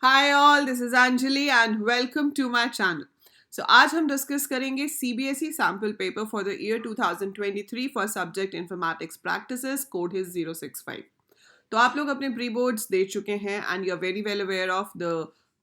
Hi all, this is Anjali and welcome to my channel. So आज हम discuss करेंगे CBSE sample paper for the year 2023 for subject informatics practices code is 065. तो आप लोग अपने pre boards दे चुके हैं and you are very well aware of the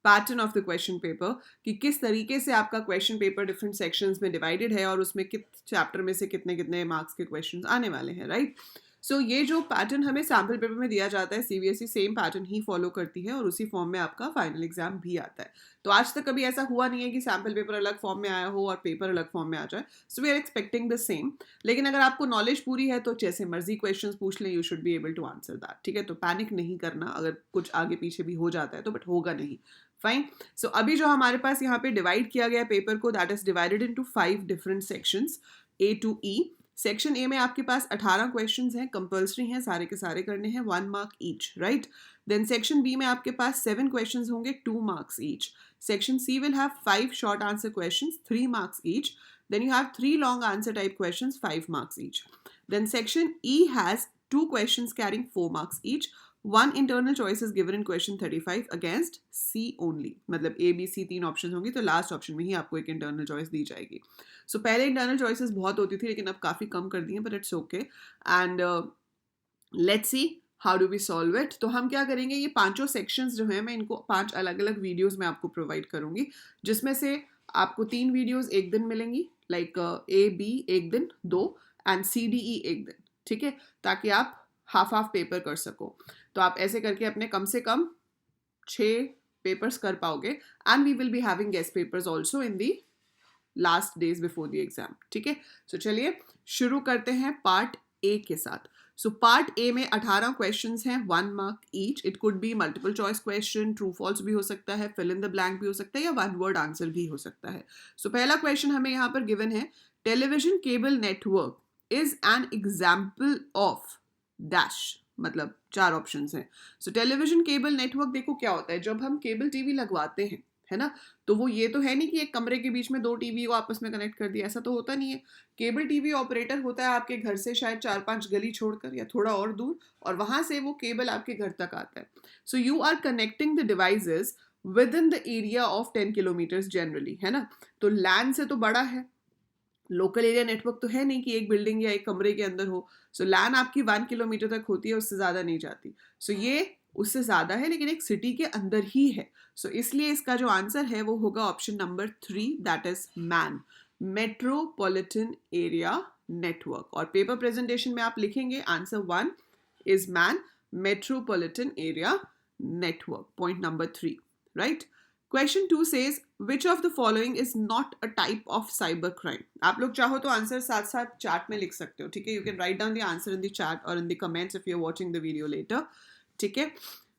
pattern of the question paper कि किस तरीके से आपका क्वेश्चन पेपर डिफरेंट सेक्शंस में डिवाइडेड है और उसमें किस चैप्टर में से कितने कितने मार्क्स के क्वेश्चंस आने वाले हैं, राइट? सो ये जो पैटर्न हमें सैम्पल पेपर में दिया जाता है सीबीएसई सेम पैटर्न ही फॉलो करती है और उसी फॉर्म में आपका फाइनल एग्जाम भी आता है. तो आज तक कभी ऐसा हुआ नहीं है कि सैम्पल पेपर अलग फॉर्म में आया हो और पेपर अलग फॉर्म में आ जाए. So we are expecting the same. लेकिन अगर आपको नॉलेज पूरी है तो जैसे मर्जी क्वेश्चंस पूछ लें, you should be able to answer that. ठीक है, तो पैनिक नहीं करना अगर कुछ आगे पीछे भी हो जाता है तो, बट होगा नहीं. फाइन. सो अभी जो हमारे पास यहाँ पे डिवाइड किया गया पेपर को, that is divided into 5 different sections A to E. Section A में आपके पास 18 क्वेश्चंस हैं, कंपल्सरी हैं, सारे के सारे करने हैं, 1 mark each, right? Then section B में आपके पास 7 क्वेश्चंस होंगे, 2 marks each. Section C will have 5 short answer questions, 3 marks each. Then you have 3 long answer type questions, 5 marks each. Then section E has 2 questions carrying 4 marks each. One internal choice is given in question 35 against C only. मतलब A, B, C 3 option होंगी तो last option में ही आपको एक internal choice दी जाएगी. सो पहले internal choices बहुत होती थी लेकिन अब काफ़ी कम कर दी हैं, but it's okay. And let's see how do we solve it. तो हम क्या करेंगे, ये पांचों सेक्शंस जो हैं मैं इनको 5 अलग अलग वीडियोस में आपको प्रोवाइड करूंगी, जिसमें से आपको 3 वीडियोस एक दिन मिलेंगी, लाइक A, B एक दिन 2 एंड C, D, E एक दिन. ठीक है, ताकि आप हाफ हाफ पेपर कर सको. तो आप ऐसे करके अपने कम से कम 6 पेपर्स कर पाओगे. And we will be having guest papers also in the last days before the exam. ठीक है, सो चलिए शुरू करते हैं पार्ट ए के साथ. सो पार्ट ए में 18 क्वेश्चंस हैं, 1 mark each. It could be multiple choice question, true false भी हो सकता है, फिल इन द ब्लैंक भी हो सकता है, या 1 वर्ड आंसर भी हो सकता है. सो पहला क्वेश्चन हमें यहाँ पर गिवन है, television cable network is an example of dash. मतलब 4 ऑप्शंस हैं. सो टेलीविजन केबल नेटवर्क, देखो क्या होता है जब हम केबल टीवी लगवाते हैं, है ना, तो वो ये तो है नहीं कि एक कमरे के बीच में 2 टीवी को आपस में कनेक्ट कर दिया, ऐसा तो होता नहीं है. केबल टीवी ऑपरेटर होता है आपके घर से शायद 4-5 गली छोड़कर या थोड़ा और दूर, और वहां से वो केबल आपके घर तक आता है. So you are connecting the devices within the area of 10 kilometres generally, है ना. तो लैंड से तो बड़ा है, लोकल एरिया नेटवर्क तो है नहीं कि एक बिल्डिंग या एक कमरे के अंदर हो. सो लैन आपकी 1 किलोमीटर तक होती है, उससे ज़्यादा नहीं जाती. सो ये उससे ज़्यादा है लेकिन एक सिटी के अंदर ही है. सो इसलिए इसका जो आंसर है वो होगा option number 3, that is man, metropolitan area network. और पेपर प्रेजेंटेशन में आप लिखेंगे answer 1 is man, metropolitan area network. Point number 3, right? Question 2 says which of the following is not a type of cyber crime. आप लोग चाहो तो answer साथ साथ चैट में लिख सकते हो. ठीक है, you can write down the answer in the chat और in the comments if you are watching the video later. ठीक है,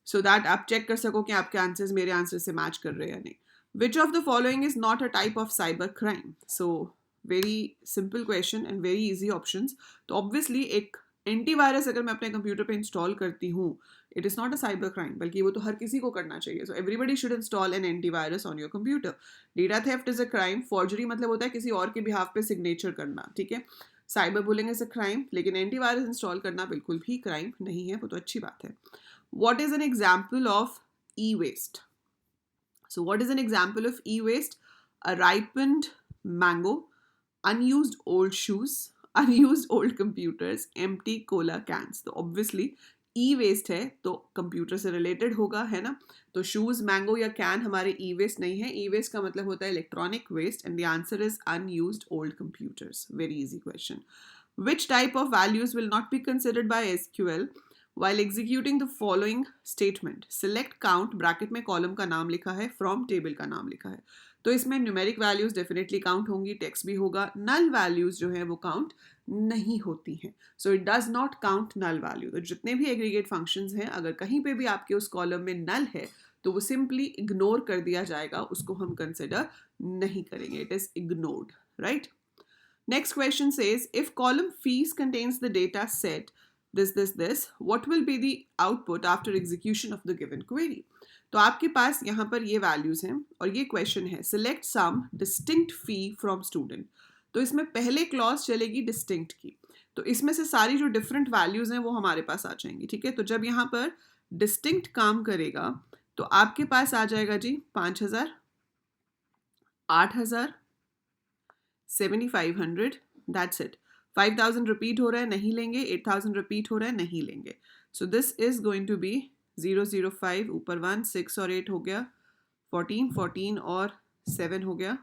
सो दैट आप चेक कर सको कि आपके आंसर्स मेरे आंसर से मैच कर रहे हैं या नहीं. Which of the following is not a type of cyber crime. So very simple question and very easy options. तो ऑब्वियसली एक एंटीवायरस अगर मैं अपने कंप्यूटर पे इंस्टॉल करती हूँ, it is not a cyber crime, बल्कि वो तो हर किसी को करना चाहिए. So everybody should install an antivirus on your computer. Data theft is a crime. Forgery मतलब होता है किसी और के बिहाफ पे सिग्नेचर करना. ठीक है, cyber bullying is a crime, लेकिन एंटीवायरस इंस्टॉल करना बिल्कुल भी क्राइम नहीं है, वो तो अच्छी बात है. What is an example of e waste. So what is an example of e-waste? A ripened mango, unused old shoes, unused old computers, empty cola cans. तो obviously e-waste है तो कंप्यूटर से रिलेटेड होगा, है ना. तो शूज, मैंगो या can हमारे e-waste नहीं है. e-waste का मतलब होता है electronic waste and the answer is unused old computers. Very easy question. Which type of values will not be considered by SQL while executing the following statement? Select count, bracket में column का नाम लिखा है, from table का नाम लिखा है. तो इसमें न्यूमेरिक वैल्यूज डेफिनेटली काउंट होंगी, टेक्स्ट भी होगा. नल वैल्यूज जो है वो काउंट नहीं होती हैं. So it does not count null value. तो जितने भी एग्रीगेट फंक्शंस हैं, अगर कहीं पे भी आपके उस कॉलम में नल है तो वो सिंपली इग्नोर कर दिया जाएगा, उसको हम कंसिडर नहीं करेंगे. It is ignored, right? Next question says, if column fees contains the data set this, what will be the output after execution of the given query? तो आपके पास यहाँ पर ये वैल्यूज हैं और ये क्वेश्चन है, select some distinct fee from student. तो इसमें पहले क्लॉज चलेगी डिस्टिंक्ट की. तो इसमें से सारी जो डिफरेंट वैल्यूज हैं वो हमारे पास आ जाएंगी. ठीक है, तो जब यहाँ पर डिस्टिंक्ट काम करेगा तो आपके पास आ जाएगा जी 5,000, 8,000, 7,500, दैट्स इट। 5,000 रिपीट हो रहा है, नहीं लेंगे। 8,000 रिपीट हो रहा है, नहीं लेंगे। So this is going to be 005, ऊपर 1, 6 और 8 हो गया 14, 14 और 7 हो गया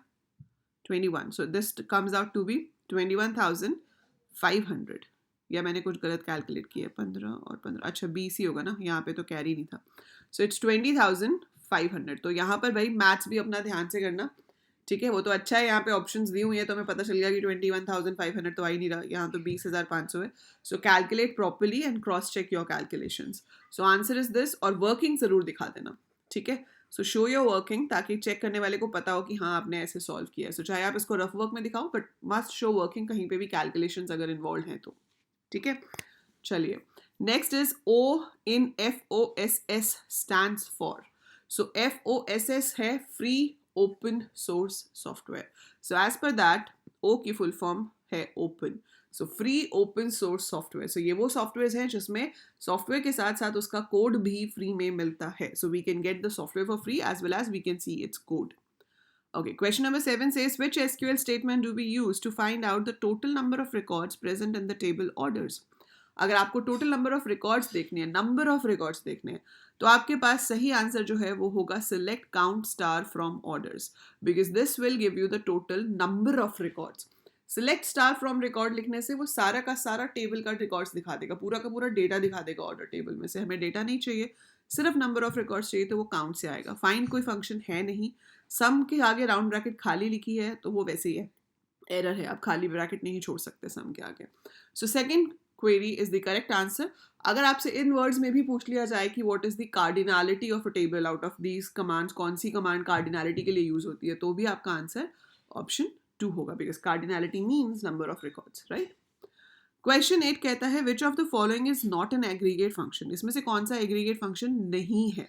21. So this comes out to be 21,500. या मैंने कुछ गलत कैलकुलेट किया, 15 और 15, अच्छा 20 ही होगा ना, यहाँ पे तो कैरी नहीं था। So it's 20,500। तो यहाँ पर भाई मैथ्स भी अपना ध्यान से करना, ठीक है। वो तो अच्छा है, यहाँ पे ऑप्शंस दी हुई है तो हमें पता चल गया कि 21,500 तो आ ही नहीं रहा, यहाँ तो 20,500 है। So calculate properly and cross check your calculations. So answer is this, और वर्किंग जरूर दिखा देना, ठीक है। सो शो योर वर्किंग, ताकि चेक करने वाले को पता हो कि हाँ आपने ऐसे सॉल्व किया है। सो चाहे आप इसको रफ वर्क में दिखाओ, बट मस्ट शो वर्किंग, कहीं पे भी कैलकुलेशंस अगर इन्वॉल्व हैं तो, ठीक है। चलिए, next is O in FOSS stands for. So FOSS है free open source software. So as per that O की फुल फॉर्म है open. So free open source software, so ये वो सॉफ्टवेयर हैं जिसमें सॉफ्टवेयर के साथ साथ उसका कोड भी फ्री में मिलता है। So we can get the software for free as well as we can see its code. Okay, question number 7 says, which SQL statement do we use to find out the total number of records present in the table orders? अगर आपको total number of records देखने हैं, number of records देखने हैं, तो आपके पास सही answer जो है वो होगा select count star from orders, because this will give you the total number of records. Select star from record लिखने से वो सारा का सारा टेबल का रिकॉर्ड्स दिखा देगा, पूरा का पूरा डेटा दिखा देगा ऑर्डर टेबल में से। हमें डेटा नहीं चाहिए, सिर्फ नंबर ऑफ रिकॉर्ड्स चाहिए, तो वो काउंट से आएगा। फाइंड कोई फंक्शन है नहीं, सम के आगे राउंड ब्रैकेट खाली लिखी है तो वो वैसे ही है, एरर है, आप खाली ब्रैकेट नहीं छोड़ सकते सम के आगे। So second query is the correct answer. अगर आपसे इन वर्ड्स में भी पूछ लिया जाए कि what is the cardinality of a table out of these commands, कौन सी कमांड कार्डिनलिटी के लिए यूज होती है, तो भी आपका आंसर ऑप्शन 2 होगा, because cardinality means number of records, right. Question 8 कहता है विच of the following is not an aggregate function. इसमें से कौन सा एग्रीगेट फंक्शन नहीं है।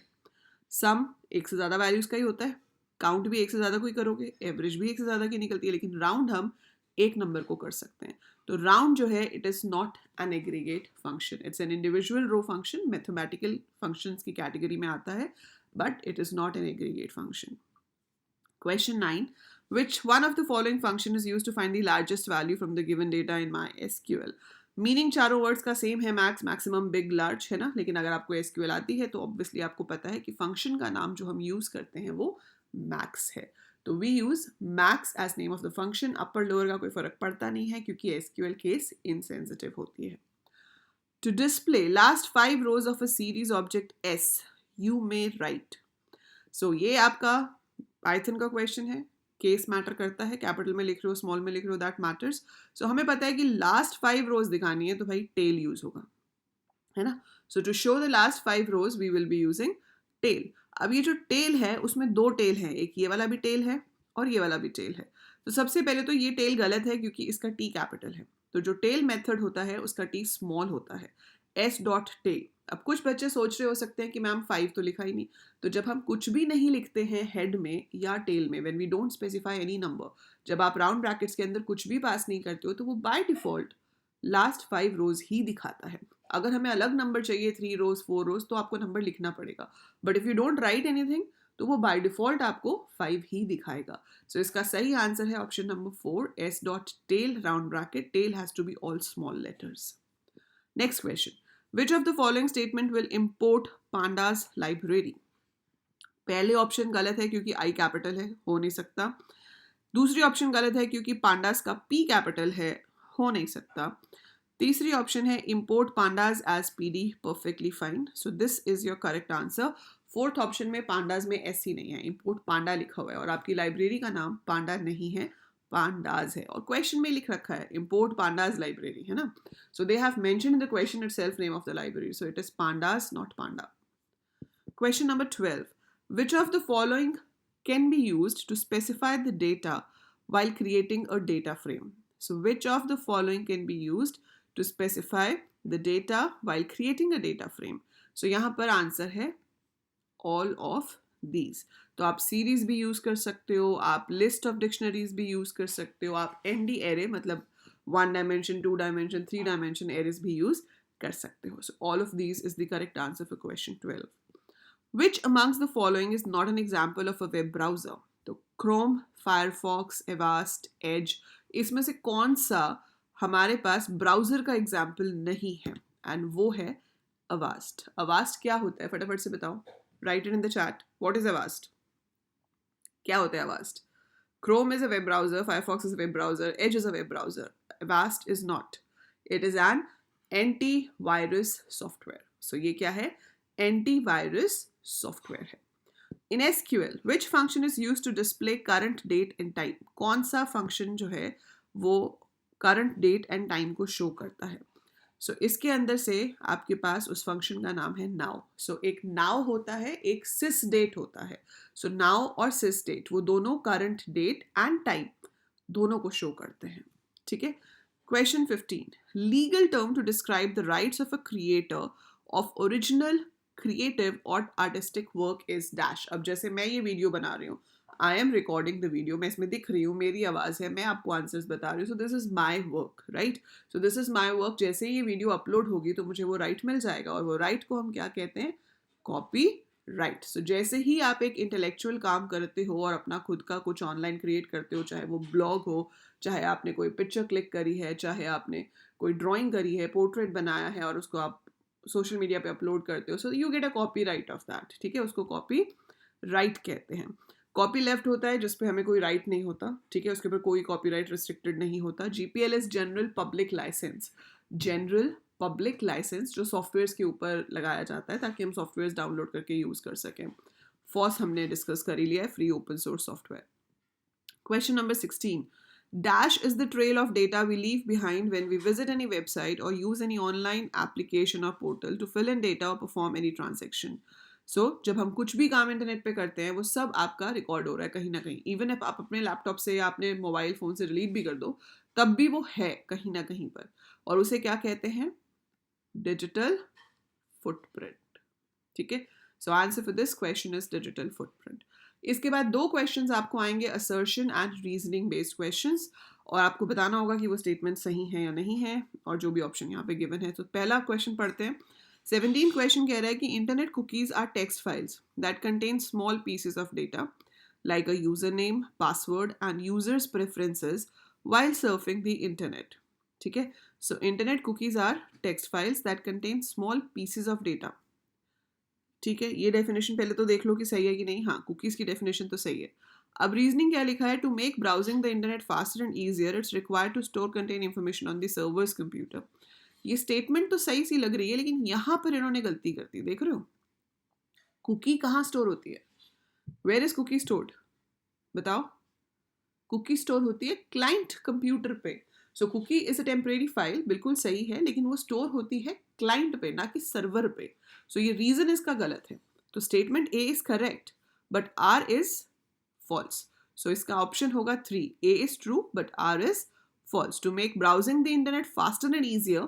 सम एक से ज्यादा वैल्यूज का ही होता है, काउंट भी एक से ज्यादा कोई करोगे, एवरेज भी एक से ज्यादा की निकलती है, लेकिन राउंड हम एक नंबर को कर सकते हैं। तो राउंड जो है it is not an aggregate function, it's an individual row function, mathematical functions की कैटेगरी में आता है, but it is not an aggregate function. Question 9. Which one of the following function is used to find the largest value from the given data in MySQL? Meaning चारों words का same है, max, maximum, big, large, है ना। लेकिन अगर आपको SQL आती है तो ऑब्वियसली आपको पता है कि फंक्शन का नाम जो हम यूज करते हैं वो मैक्स है। तो we use max as name of the function. Upper lower का कोई फर्क पड़ता नहीं है क्योंकि एसक्यूएल केस इनसेंसिटिव होती है। To display last 5 rows of a series object as you may write. So ये आपका पाइथन का क्वेश्चन है, केस मैटर करता है, कैपिटल में लिख रहे हो स्मॉल में लिख रहे हो दैट मैटर्स। सो हमें पता है कि लास्ट 5 रोज दिखानी है तो भाई टेल यूज होगा, है ना। So to show the last 5 rows we will be using tail. अब ये जो टेल है उसमें 2 टेल है, एक ये वाला भी टेल है और ये वाला भी टेल है। तो सबसे पहले तो ये टेल गलत है क्योंकि इसका टी कैपिटल है, तो जो टेल मेथड होता है उसका टी स्मॉल होता है, एस डॉट टेल। अब कुछ बच्चे सोच रहे हो सकते हैं कि मैम 5 तो लिखा ही नहीं। तो जब हम कुछ भी नहीं लिखते हैं हेड में या टेल में, when we don't specify any number, जब आप राउंड ब्रैकेट्स के अंदर कुछ भी पास नहीं करते हो तो वो बाय डिफॉल्ट लास्ट 5 रोज ही दिखाता है। अगर हमें अलग नंबर चाहिए 3 रोज 4 रोज तो आपको नंबर लिखना पड़ेगा, but if you don't write anything तो वो बाय डिफॉल्ट आपको 5 ही दिखाएगा। सो इसका सही आंसर है option number 4, S dot tail round bracket, tail has to be all small letters. Next question. Which of the following statement will import pandas library? पहले option गलत है क्योंकि आई कैपिटल है, हो नहीं सकता। दूसरी ऑप्शन गलत है क्योंकि पांडास का पी कैपिटल है, हो नहीं सकता। तीसरी ऑप्शन है import pandas as pd, perfectly fine. So this is your correct answer. Fourth option में पांडास में एस ही नहीं है, import पांडा लिखा हुआ है और आपकी लाइब्रेरी का नाम पांडा नहीं है, pandas है, और क्वेश्चन में लिख रखा है import pandas library, है ना. So they have mentioned in the question itself name of the library, so it is pandas, not panda. Question number 12. Which of the following can be used to specify the data while creating a data frame? So which of the following can be used to specify the data while creating a data frame? So यहाँ पर answer है all of these. तो आप series भी use कर सकते हो, आप लिस्ट ऑफ डिक्शनरीज भी यूज कर सकते हो, आप एनडी एरे मतलब 1 dimension 2 dimension 3 dimension एरेज भी यूज कर सकते हो. So all of these is the correct answer for question 12. Which amongst the following is not an example of a web browser? तो Chrome, Firefox, Avast, Edge, इसमें से कौन सा हमारे पास ब्राउजर का एग्जाम्पल नहीं है? एंड वो है Avast. Avast क्या होता है फटाफट से बताओ. Right it in the chat. What is Avast? क्या होता है Avast? Chrome is a web browser, Firefox is a web browser, Edge is a web browser. Avast is not. It is an antivirus software. So ये क्या है? Antivirus software है. In SQL, which function is used to display current date and time? कौन सा function जो है वो current date and time को show करता है? So इसके अंदर से आपके पास उस function का नाम है now. So एक now होता है, एक sys date होता है. So now और sys date वो दोनों current date and time दोनों को show करते हैं. ठीक है? Question 15. Legal term to describe the rights of a creator of original creative or artistic work is dash. अब जैसे मैं ये वीडियो बना रही हूँ, I am recording the video, मैं इसमें दिख रही हूँ, मेरी आवाज़ है, मैं आपको आंसर्स बता रही हूँ. So this is my work, right? So this is my work. जैसे ये वीडियो अपलोड होगी तो मुझे वो राइट मिल जाएगा और वो राइट को हम क्या कहते हैं? Copy right. सो जैसे ही आप एक इंटेलेक्चुअल काम करते हो और अपना खुद का कुछ ऑनलाइन क्रिएट करते हो, चाहे वो ब्लॉग हो, चाहे आपने कोई पिक्चर क्लिक करी है, चाहे आपने कोई ड्राइंग करी है, पोर्ट्रेट बनाया है और उसको आप सोशल मीडिया पे अपलोड करते हो, so you get a copy right of that. ठीक है? उसको कॉपी राइट कहते हैं. कॉपी लेफ्ट होता है जिसपे हमें कोई राइट नहीं होता. ठीक है? उसके ऊपर कोई कॉपीराइट रिस्ट्रिक्टेड नहीं होता. GPL is general public licence. General public licence जो सॉफ्टवेयर्स के ऊपर लगाया जाता है ताकि हम सॉफ्टवेयर्स डाउनलोड करके यूज़ कर सकें. फॉस हमने डिस्कस कर ही लिया है, free open source software. Question number 16. Dash is the trail of data we leave behind when we visit any website or use any online application or portal to fill in data or perform any transaction. So, जब हम कुछ भी काम internet पे करते हैं वो सब आपका रिकॉर्ड हो रहा है कहीं ना कहीं. इवन if आप अपने लैपटॉप से या अपने मोबाइल फ़ोन से डिलीट भी कर दो तब भी वो है कहीं ना कहीं पर. और उसे क्या कहते हैं? Digital footprint. ठीक है? So answer for this question is digital footprint. इसके बाद दो क्वेश्चंस आपको आएंगे assertion and reasoning based questions और आपको बताना होगा कि वो स्टेटमेंट सही है या नहीं है और जो भी ऑप्शन यहाँ पे गिवन है. तो पहला क्वेश्चन पढ़ते हैं. 17 क्वेश्चन कह रहा है कि internet cookies are text files that contain small pieces of data like a user name, password and users preferences while surfing the internet. ठीक है? So internet cookies are text files that contain small pieces of data. ठीक है? ये definition पहले तो देख लो कि सही है कि नहीं. हाँ, कुकीज की डेफिनेशन तो सही है. अब रीजनिंग क्या लिखा है? To make browsing the internet faster and easier it's required to store contain information on the servers computer. ये स्टेटमेंट तो सही सी लग रही है लेकिन यहाँ पर इन्होंने गलती कर दी. देख रहे हो? कुकी कहाँ स्टोर होती है? Where is cookie stored? बताओ. कुकी स्टोर होती है क्लाइंट कंप्यूटर पे. So cookie is a temporary file, बिल्कुल सही है, लेकिन वो स्टोर होती है क्लाइंट पे ना कि सर्वर पे. सो ये रीजन इसका गलत है. तो statement A is correct but R is false. So इसका ऑप्शन होगा 3. A is true but R is false. To make browsing the internet faster and easier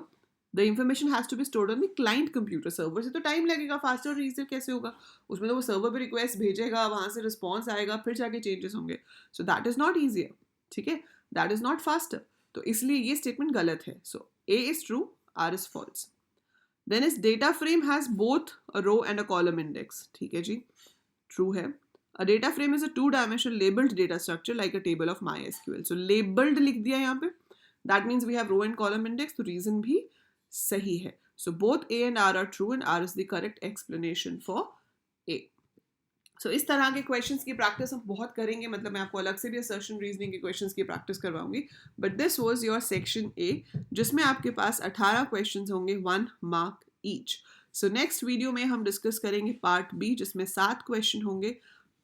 the information has to be stored on the client computer. Server से तो time लगेगा, faster और easier कैसे होगा? उसमें तो वो सर्वर पे रिक्वेस्ट भेजेगा, वहां से रिस्पॉन्स आएगा, फिर जाके चेंजेस होंगे. So that is not easier. ठीक है? That is not faster. तो इसलिए ये स्टेटमेंट गलत है. So A is true, R is false. Then is data frame has both a row and a column index. ठीक है जी, ट्रू है. A data frame is a 2-dimensional labelled data structure like a table of MySQL. So labelled लिख दिया यहाँ पे, that means we have row and column index. तो reason भी सही है. So both A and R true and R is the correct explanation for A. So इस तरह के क्वेश्चंस की प्रैक्टिस हम बहुत करेंगे. मतलब मैं आपको अलग से भी असर्शन रीजनिंग के क्वेश्चंस की प्रैक्टिस करवाऊंगी. But this was your section A जिसमें आपके पास 18 क्वेश्चंस होंगे, 1 mark each. So next video में हम डिस्कस करेंगे पार्ट बी जिसमें 7 क्वेश्चन होंगे,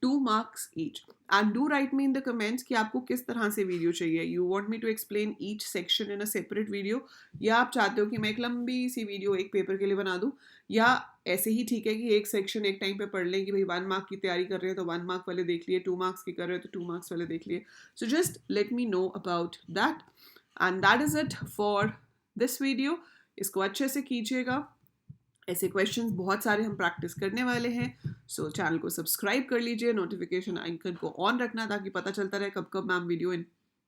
2 marks each. And do write me in the comments कि आपको किस तरह से वीडियो चाहिए. You want me to explain each section in a separate video, या आप चाहते हो कि मैं एक लंबी सी वीडियो एक पेपर के लिए बना दूं, या ऐसे ही ठीक है कि एक सेक्शन एक टाइम पे पढ़ लें कि भाई 1 मार्क की तैयारी कर रहे हैं तो 1 मार्क वाले देख लिए, 2 मार्क्स की कर रहे हो तो 2 मार्क्स वाले देख लिए. So just let me know about that. And that is it for this video. इसको अच्छे से कीजिएगा. ऐसे क्वेश्चंस बहुत सारे हम प्रैक्टिस करने वाले हैं. सो चैनल को सब्सक्राइब कर लीजिए, नोटिफिकेशन आइकन को ऑन रखना ताकि पता चलता रहे कब कब मैम वीडियो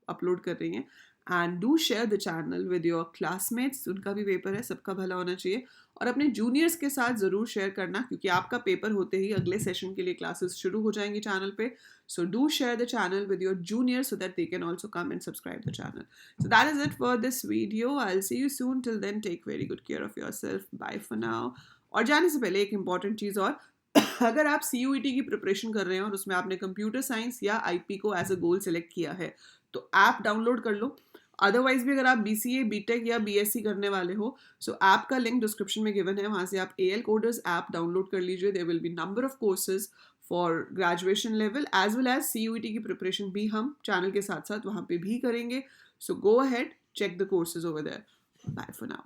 अपलोड कर रही हैं. And do share the channel with your classmates. उनका भी पेपर है, सबका भला होना चाहिए. और अपने जूनियर्स के साथ ज़रूर शेयर करना, क्योंकि आपका पेपर होते ही अगले सेशन के लिए क्लासेस शुरू हो जाएंगी चैनल पे. So do share the channel with your juniors so that they can also come and subscribe the channel. So that is it for this video. I'll see you soon. Till then, take very good care of yourself. Bye for now. और जाने से पहले एक important चीज़ और, अगर आप CUET की preparation कर रहे हैं और उसमें आपने कंप्यूटर साइंस या IP को एज अ गोल सेलेक्ट किया है तो ऐप डाउनलोड कर लो. अदरवाइज भी अगर आप BCA BTech या BSc करने वाले हो, सो ऐप का लिंक डिस्क्रिप्शन में गिवन है, वहाँ से आप AL कोडर्स ऐप डाउनलोड कर लीजिए. There will be number of courses for graduation level as well as CUET की प्रिपरेशन भी हम चैनल के साथ साथ वहाँ पे भी करेंगे. So go ahead, check the courses over there. Bye for now.